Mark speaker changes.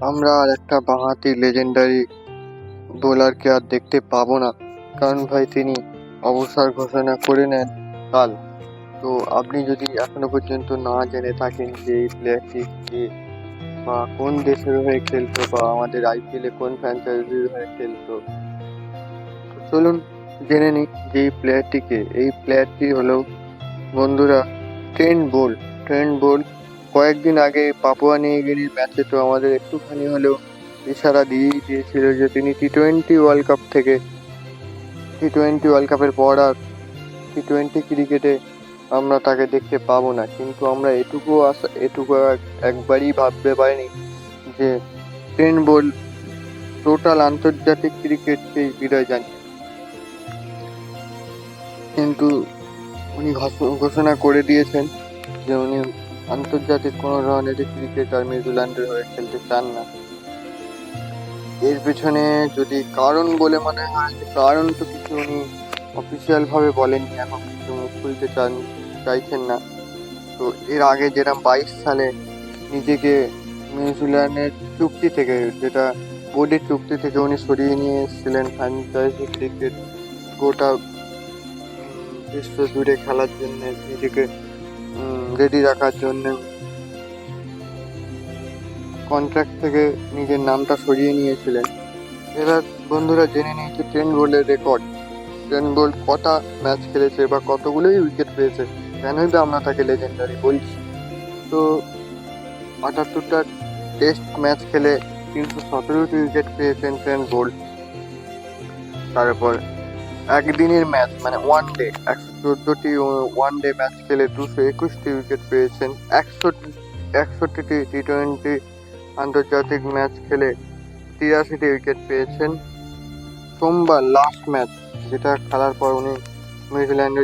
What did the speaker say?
Speaker 1: আমরা আর একটা বাঁহাতি লেজেন্ডারি বোলারকে আর দেখতে পাবো না, কারণ ভাই তিনি অবসর ঘোষণা করে নেন কাল। তো আপনি যদি এখনো পর্যন্ত না জেনে থাকেন যে এই প্লেয়ারটি কে বা কোন দেশের হয়ে খেলতো বা আমাদের আইপিএল এ কোন ফ্র্যাঞ্চাইজির হয়ে খেলতো, তো চলুন জেনে নিই যে এই প্লেয়ারটিকে। এই প্লেয়ারটি হলো বন্ধুরা ট্রেন্ট বোল্ট। ট্রেন্ট বোল্ট কয়েকদিন আগে পাপুয়া নিউ গিনির ম্যাচে তো আমাদের একটুখানি হলেও ইশারা দিয়েই দিয়েছিল যে তিনি টি টোয়েন্টি ওয়ার্ল্ড কাপের পর আর টি-20 ক্রিকেটে আমরা তাকে দেখতে পাবো না। কিন্তু আমরা এটুকু একবারই ভাবতে পারিনি যে ট্রেন্ট বোল্ট টোটাল আন্তর্জাতিক ক্রিকেটকেই বিদায় জানিয়ে, কিন্তু উনি ঘোষণা করে দিয়েছেন যে উনি আন্তর্জাতিক কোনো ধরনের ক্রিকেট আর নিউজিল্যান্ডের হয়ে খেলতে চান না। এর পেছনে যদি কারণ বলে মনে হয়, কারণ তো কিছু উনি অফিসিয়াল ভাবে বলেননি, এখন কিছু মুখ খুলতে চাইছেন না। তো এর আগে যেটা 22 সালে নিজেকে নিউজিল্যান্ডের চুক্তি থেকে, যেটা বোর্ডের চুক্তি থেকে উনি সরিয়ে নিয়ে এসেছিলেন ফ্র্যাঞ্চাইজি ক্রিকেট গোটা বিশ্ব জুড়ে খেলার জন্য, নিজেকে রেডি রাখার জন্য কন্ট্রাক্ট থেকে নিজের নামটা সরিয়ে নিয়েছিলেন। এবার বন্ধুরা জেনে নিয়েছে ট্রেন্ট বোল্টের রেকর্ড। ট্রেন্ট বোল্ট কটা ম্যাচ খেলেছে বা কতগুলোই উইকেট পেয়েছে, কেনই বা আমরা তাকে লেজেন্ডারি বলছি। তো 78টা টেস্ট ম্যাচ খেলে 317টি উইকেট পেয়েছেন ট্রেন্ট বোল্ট। তারপর একদিনের ম্যাচ মানে ওয়ান ডে 114টি ওয়ান ডে ম্যাচ খেলে 221টি উইকেট পেয়েছেন। 61টি টি-20 আন্তর্জাতিক ম্যাচ খেলে 83টি উইকেট পেয়েছেন। সোমবার লাস্ট ম্যাচ যেটা খেলার পর উনি নিউজিল্যান্ডের